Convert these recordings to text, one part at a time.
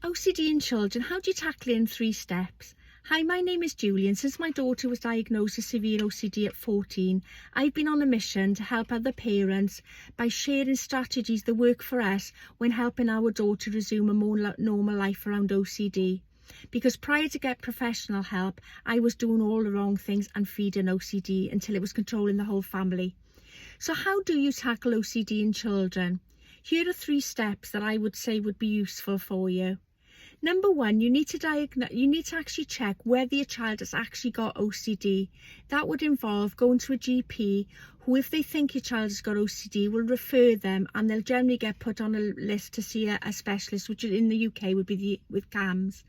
OCD in children, how do you tackle it in 3 steps? Hi, my name is Julie, and since my daughter was diagnosed with severe OCD at 14, I've been on a mission to help other parents by sharing strategies that work for us when helping our daughter resume a more normal life around OCD. Because prior to get professional help, I was doing all the wrong things and feeding OCD until it was controlling the whole family. So how do you tackle OCD in children? Here are 3 steps that I would say would be useful for you. Number 1, you need to actually check whether your child has actually got OCD. That would involve going to a GP who, if they think your child has got OCD, will refer them, and they'll generally get put on a list to see a specialist, which in the UK would be with CAMS.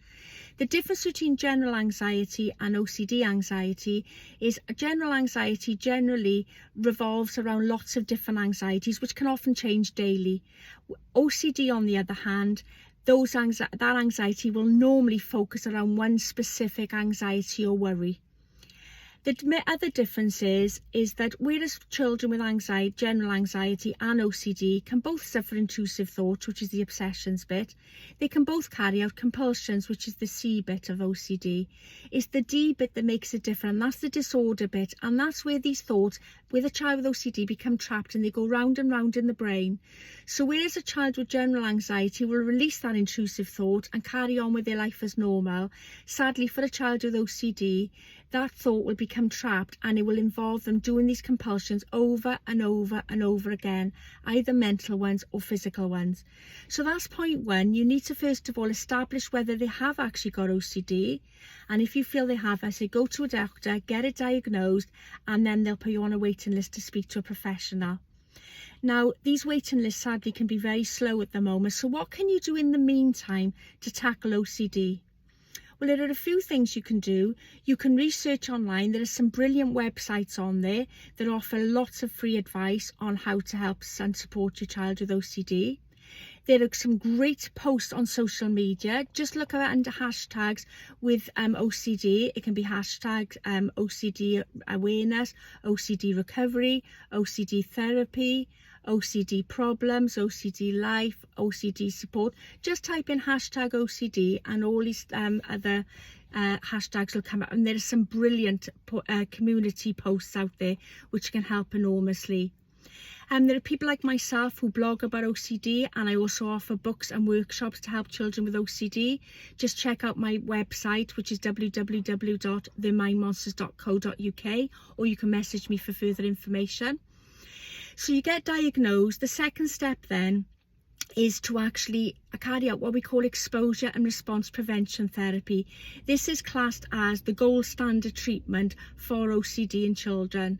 The difference between general anxiety and OCD anxiety is general anxiety generally revolves around lots of different anxieties, which can often change daily. OCD, on the other hand, that anxiety will normally focus around one specific anxiety or worry. The other difference is that whereas children with anxiety, general anxiety and OCD can both suffer intrusive thoughts, which is the obsessions bit, they can both carry out compulsions, which is the C bit of OCD. It's the D bit that makes it different, and that's the disorder bit, and that's where these thoughts with a child with OCD become trapped and they go round and round in the brain. So whereas a child with general anxiety will release that intrusive thought and carry on with their life as normal, sadly for a child with OCD, that thought will become trapped and it will involve them doing these compulsions over and over and over again, either mental ones or physical ones. So that's point 1. You need to first of all establish whether they have actually got OCD, and if you feel they have, I say go to a doctor, get it diagnosed, and then they'll put you on a waiting list to speak to a professional. Now, these waiting lists sadly can be very slow at the moment, so what can you do in the meantime to tackle OCD? Well, there are a few things you can do. You can research online. There are some brilliant websites on there that offer lots of free advice on how to help and support your child with OCD. There are some great posts on social media. Just look under hashtags with OCD. It can be hashtag OCD awareness, OCD recovery, OCD therapy, OCD problems, OCD life, OCD support. Just type in hashtag OCD and all these other hashtags will come up, and there are some brilliant community posts out there which can help enormously. There are people like myself who blog about OCD, and I also offer books and workshops to help children with OCD. Just check out my website, which is www.themindmonsters.co.uk, or you can message me for further information. So you get diagnosed. The second step then is to actually carry out what we call exposure and response prevention therapy. This is classed as the gold standard treatment for OCD in children,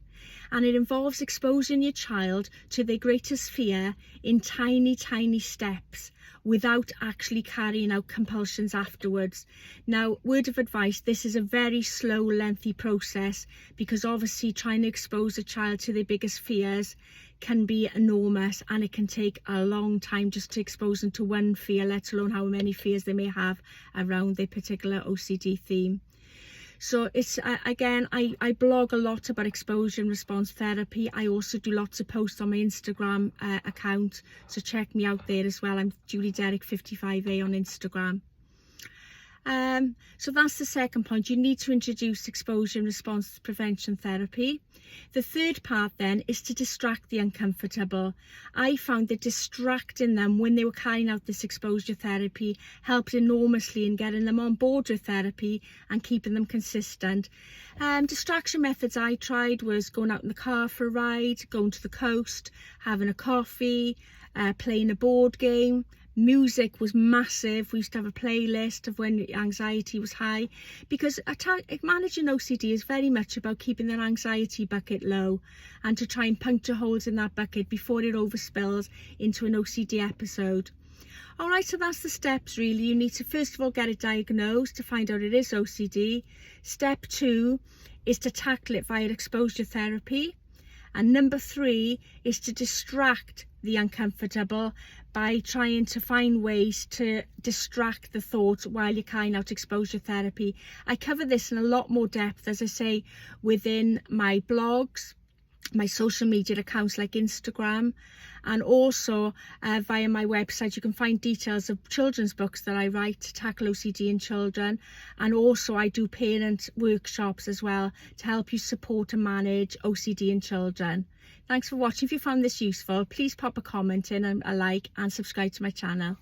and it involves exposing your child to their greatest fear in tiny steps without actually carrying out compulsions afterwards. Now, word of advice, this is a very slow, lengthy process, because obviously trying to expose a child to their biggest fears can be enormous, and it can take a long time just to expose them to one fear, let alone how many fears they may have around their particular OCD theme. So it's again, I blog a lot about exposure and response therapy. I also do lots of posts on my Instagram account, so check me out there as well. I'm juliederrick-55A on Instagram. So that's the second point. You need to introduce exposure and response prevention therapy. The third part then is to distract the uncomfortable. I found that distracting them when they were carrying out this exposure therapy helped enormously in getting them on board with therapy and keeping them consistent. Distraction methods I tried was going out in the car for a ride, going to the coast, having a coffee, playing a board game. Music was massive. We used to have a playlist of when anxiety was high, because managing OCD is very much about keeping their anxiety bucket low and to try and puncture holes in that bucket before it overspills into an OCD episode. Alright, so that's the steps really. You need to first of all get it diagnosed to find out it is OCD. Step 2 is to tackle it via exposure therapy. And number 3 is to distract the uncomfortable by trying to find ways to distract the thoughts while you're carrying out exposure therapy. I cover this in a lot more depth, as I say, within my blogs, my social media accounts like Instagram, and also via my website you can find details of children's books that I write to tackle OCD in children, and also I do parent workshops as well to help you support and manage OCD in children. Thanks for watching. If you found this useful, please pop a comment in and a like and subscribe to my channel.